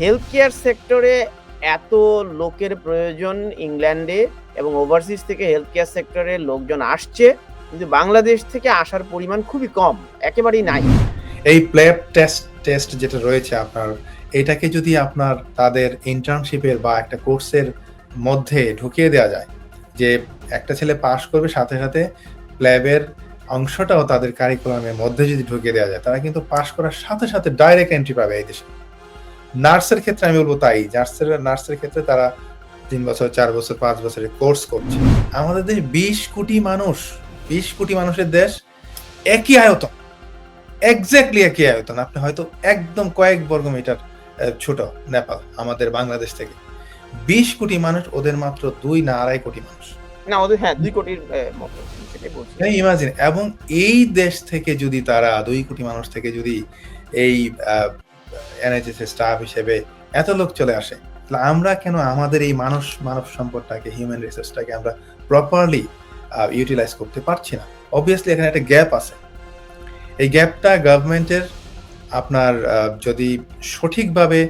Health care সেক্টরে এত লোকের প্রয়োজন ইংল্যান্ডে এবং ওভারসিজ থেকে হেলথ কেয়ার সেক্টরে লোকজন আসছে, কিন্তু বাংলাদেশ থেকে আসার পরিমাণ খুবই কম, একেবারেই নাই। এই প্লেব টেস্ট যেটা রয়েছে আপনার, এটাকে যদি আপনার তাদের ইন্টার্নশিপের বা একটা কোর্সের মধ্যে ঢুকিয়ে দেওয়া যায়, যে একটা ছেলে পাশ করবে সাথে সাথে প্ল্যাবের অংশটাও তাদের কারিকুলামের মধ্যে যদি ঢুকিয়ে দেওয়া যায়, তারা কিন্তু পাশ করার সাথে সাথে ডাইরেক্ট এন্ট্রি পাবে এই দেশে। নার্সের ক্ষেত্রে আমি বলবো তাই, নার্সের ক্ষেত্রে তারা 3 বছর 4 বছর 5 বছরের কোর্স করছে। আমাদের দেশ 20 কোটি মানুষ, 20 কোটি মানুষের দেশ, একই আয়তন, এক্স্যাক্টলি একই আয়তন। আপনি হয়তো একদম কয়েক বর্গ মিটার ছোট নেপাল আমাদের বাংলাদেশ থেকে। 20 কোটি মানুষ, ওদের মাত্র 2 না 2.5 কোটি মানুষ। না, ওদের 2 কোটির মতো, সেটাই বলছি। ইমাজিন, এবং এই দেশ থেকে যদি তারা 2 কোটি মানুষ থেকে যদি এই এনএইচএস স্টাফ হিসেবে এত লোক চলে আসে, তাহলে আমরা কেন আমাদের এই মানব সম্পদটাকে, হিউম্যান রিসোর্সটাকে আমরা প্রপারলি ইউটিলাইজ করতে পারছি না? অবভিয়াসলি এখানে একটা গ্যাপ আছে। এই গ্যাপটা গভর্নমেন্টের আপনার যদি সঠিকভাবে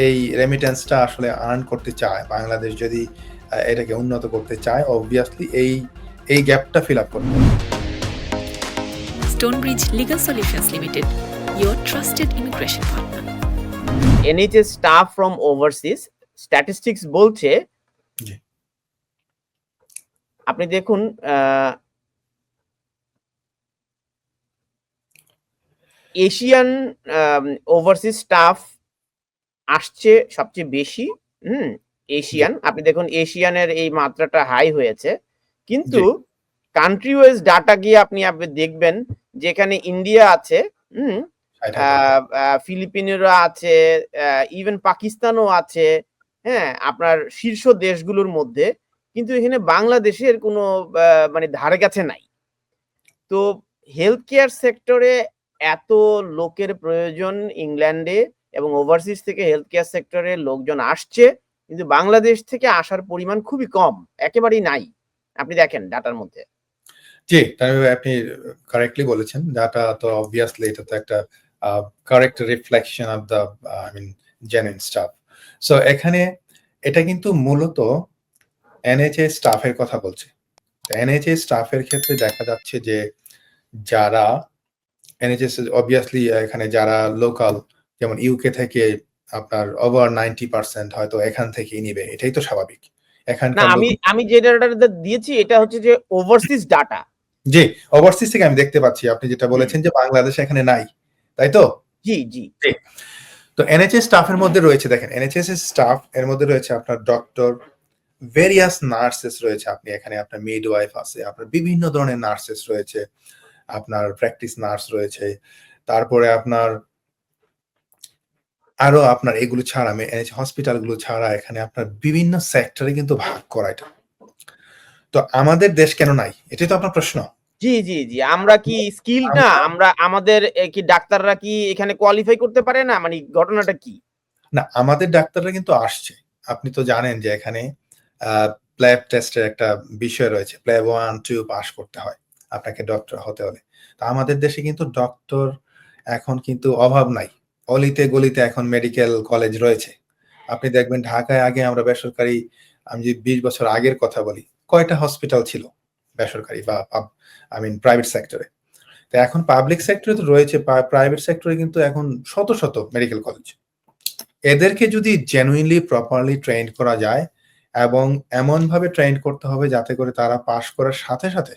এই রেমিটেন্সটা আসলে আর্ন করতে চায়, বাংলাদেশ যদি এটাকে উন্নত করতে চায়, অবভিয়াসলি এই গ্যাপটা ফিল আপ করতে হবে। Stonebridge Legal Solutions Limited, your trusted immigration partner. NHS staff from overseas statistics বলছে, জি, আপনি দেখুন এশিয়ান ওভারসিজ স্টাফ আসছে সবচেয়ে বেশি। এশিয়ান, আপনি দেখুন এশিয়ানের এই মাত্রাটা হাই হয়েছে, কিন্তু জি। কান্ট্রি ওয়াইজ ডাটা গিয়ে আপনি দেখবেন যেখানে ইন্ডিয়া আছে, ফিলিপিনেরা আছে, ইভেন পাকিস্তানও আছে, হ্যাঁ, আপনার শীর্ষ দেশগুলোর মধ্যে, কিন্তু এখানে বাংলাদেশের কোনো মানে ধারে কাছে নাই। তো হেলথ কেয়ার সেক্টরে এত লোকের প্রয়োজন ইংল্যান্ডে এবং ওভারসিজ থেকে হেলথ কেয়ার সেক্টরে লোকজন আসছে, কিন্তু বাংলাদেশ থেকে আসার পরিমাণ খুবই কম, একেবারেই নাই। আপনি দেখেন ডাটার মধ্যে। জি, আপনি কারেক্টলি বলেছেন। ডাটা তো অবভিয়াসলি এটা তো একটা correct reflection of the I mean genuine stuff. So এখানে এটা কিন্তু মূলত এনএইচএস স্টাফের কথা বলছে। এনএইচএস স্টাফের ক্ষেত্রে দেখা যাচ্ছে যে যারা এনএইচএস অবভিয়াসলি এখানে যারা লোকাল, যেমন ইউকে থেকে আপনার ওভার 90% হয়তো এখান থেকেই নিবে, এটাই তো স্বাভাবিক। না, এখানকার আমি যে ডাটাটা দিয়েছি এটা হচ্ছে যে ওভারসিজ ডাটা। জি, ওভারসিজ থেকে আমি দেখতে পাচ্ছি আপনি যেটা বলেছেন যে বাংলাদেশ এখানে নাই, তাই তো? জি জি। জি। তো এনএইচএস স্টাফের মধ্যে রয়েছে, দেখেন এনএইচএস এর স্টাফ এর মধ্যে রয়েছে আপনার ডক্টর, ভেরিয়াস নার্সেস রয়েছে, আপনি এখানে আপনার মিডওয়াইফ আছে, আপনার বিভিন্ন ধরনের নার্সেস রয়েছে, আপনার প্র্যাকটিস নার্স রয়েছে, তারপরে আপনার আরো আপনার এগুলো ছাড়া হসপিটাল গুলো ছাড়া এখানে আপনার বিভিন্ন সেক্টরে কিন্তু ভাগ করা এটা। তো আমাদের দেশ কেন নাই? এটাই তো আপনার প্রশ্ন। জি জি জি, আমরা কি স্কিল না? আমাদের কি ডাক্তাররা কি এখানে কোয়ালিফাই করতে পারে না? মানে ঘটনাটা কি? না, আমাদের ডাক্তাররা কিন্তু আসছে। আপনি তো জানেন যে এখানে প্ল্যাব টেস্টের একটা বিষয় রয়েছে। প্ল্যাব 1, 2 পাস করতে হয় আপনাকে ডক্টর হতে হলে। তো আমাদের দেশে কিন্তু ডক্টর এখন কিন্তু অভাব নাই। অলিতে গলিতে এখন মেডিকেল কলেজ রয়েছে। আপনি দেখবেন ঢাকায় আগে আমরা বেসরকারি, আমি যদি ২০ বছর আগের কথা বলি, কয়টা হসপিটাল ছিল বেসরকারি বা প্রাইভেট সেক্টরে। তো এখন পাবলিক সেক্টরে তো রয়েছে, প্রাইভেট সেক্টরে কিন্তু এখন শত শত মেডিকেল কলেজ। এদেরকে যদি জেনুইনলি প্রপারলি ট্রেন্ড করা যায়, এবং এমনভাবে ট্রেন্ড করতে হবে যাতে করে তারা পাস করার সাথে সাথে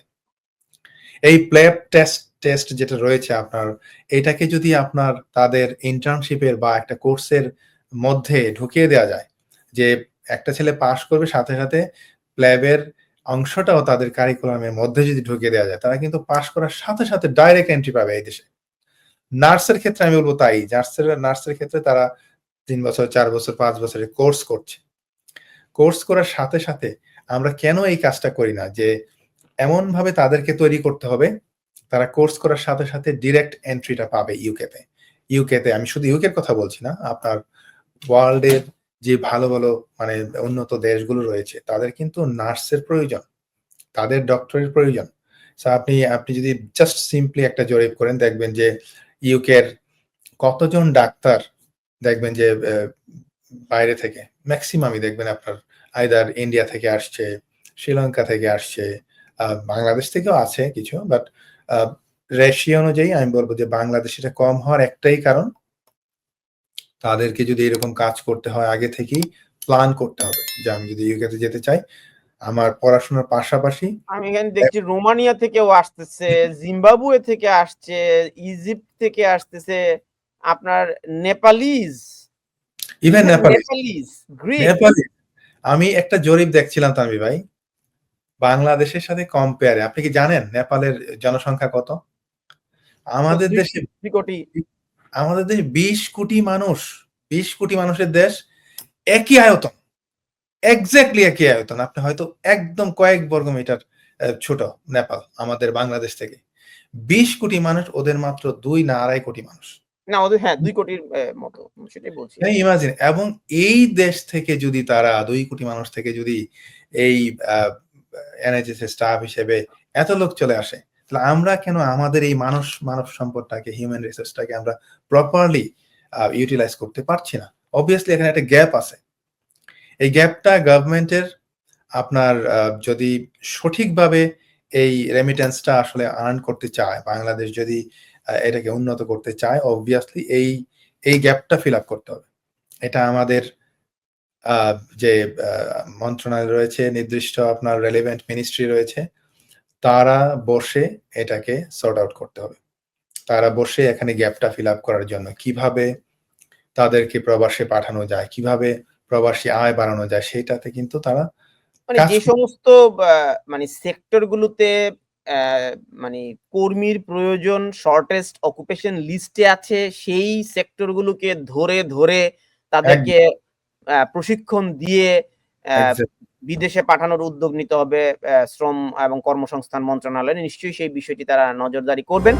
এই প্লেব টেস্ট যেটা রয়েছে আপনার, এটাকে যদি আপনার তাদের ইন্টার্নশিপের বা একটা কোর্সের মধ্যে ঢুকিয়ে দেওয়া যায়, যে একটা ছেলে পাস করবে সাথে সাথে প্ল্যাবের অংশটাও তাদের কারিকুলামের মধ্যে যদি ঢুকিয়ে দেওয়া যায়, তারা কিন্তু পাস করার সাথে সাথে ডাইরেক্ট এন্ট্রি পাবে এই দেশে। নার্সের ক্ষেত্রে আমি বলবো তাই, নার্সের ক্ষেত্রে তারা 3 বছর 4 বছর 5 বছরের কোর্স করছে। কোর্স করার সাথে সাথে আমরা কেন এই কাজটা করি না, যে এমনভাবে তাদেরকে তৈরি করতে হবে, তারা কোর্স করার সাথে সাথে ডিরেক্ট এন্ট্রিটা পাবে ইউকেতে। ইউকেতে আমি শুধু ইউকের কথা বলছি না, আপনার ওয়ার্ল্ডের যে ভালো ভালো মানে উন্নত দেশগুলো রয়েছে, তাদের কিন্তু নার্সের প্রয়োজন, তাদের ডক্টরের প্রয়োজন। সো আপনি যদি জাস্ট সিম্পলি একটা জরিপ করেন, দেখবেন যে ইউকের কতজন ডাক্তার দেখবেন যে বাইরে থেকে ম্যাক্সিমামই দেখবেন আপনার আইদার ইন্ডিয়া থেকে আসছে, শ্রীলঙ্কা থেকে আসছে, বাংলাদেশ থেকেও আছে কিছু, বাট রেশিও অনুযায়ী আমি বলব যে বাংলাদেশিরা কম হওয়ার একটাই কারণ, তাদেরকে যদি এরকম কাজ করতে হয় আগে থেকেই প্ল্যান করতে হবে যে আমি যদি ইউকেতে যেতে চাই আমার পড়াশোনার পাশাপাশি আমি এখানে দেখছি রোমানিয়া থেকেও আসতেছে, জিম্বাবুয়ে থেকে আসছে, ইজিপ্ট থেকে আসতেছে, আপনার Nepalese, even Nepalese, Greek. Nepali আমি একটা জরিপ দেখছিলাম তানভীর ভাই, বাংলাদেশের সাথে কম্পেয়ারে আপনি কি জানেন নেপালের জনসংখ্যা কত? আমাদের দেশে 2 কোটি। আমাদের দেশে 20 কোটি মানুষ, 20 কোটি মানুষের দেশ, একই আয়তন, এক্স্যাক্টলি একই আয়তন। আপনি হয়তো একদম কয়েক বর্গমিটার ছোট নেপাল আমাদের বাংলাদেশ থেকে। 20 কোটি মানুষ, ওদের মাত্র 2 না 2.5 কোটি মানুষ। না ওদের 2 কোটির মতো, সেটাই বলছি। ইমাজিন, এবং এই দেশ থেকে যদি তারা 2 কোটি মানুষ থেকে যদি এই এনএইচএস এর স্টাফ হিসেবে এত লোক চলে আসে, তাহলে আমরা কেন আমাদের এই মানব সম্পদটাকে, হিউম্যান রিসোর্সটাকে আমরা প্রপারলি ইউটিলাইজ করতে পারছি না? অবভিয়াসলি এখানে একটা গ্যাপ আছে। এই গ্যাপটা গভর্নমেন্টের আপনার যদি সঠিকভাবে এই রেমিটেন্সটা আসলে আর্ন করতে চায়, বাংলাদেশ যদি এটাকে উন্নত করতে চায়, অবভিয়াসলি এই গ্যাপটা ফিল আপ করতে হবে। এটা আমাদের যে মন্ত্রণালয় রয়েছে, নির্দিষ্ট আপনার রেলেভেন্ট মিনিস্ট্রি রয়েছে, তারা বসে এটাকে সর্ট আউট করতে হবে। তারা বসে এখানে গ্যাপটা ফিল আপ করার জন্য কিভাবে তাদেরকে প্রবাসে পাঠানো যায়, কিভাবে প্রবাসী আয় বাড়ানো যায়, সেটাতে কিন্তু তারা মানে যে সমস্ত মানে সেক্টর গুলোতে মানে কর্মীর প্রয়োজন শর্টেস্ট অকুপেশন লিস্টে আছে, সেই সেক্টর গুলোকে ধরে ধরে তাদেরকে প্রশিক্ষণ দিয়ে বিদেশে পাঠানোর উদ্যোগ নিতে হবে শ্রম এবং কর্মসংস্থান মন্ত্রণালয়। নিশ্চয়ই সেই বিষয়টি তারা নজরদারি করবেন।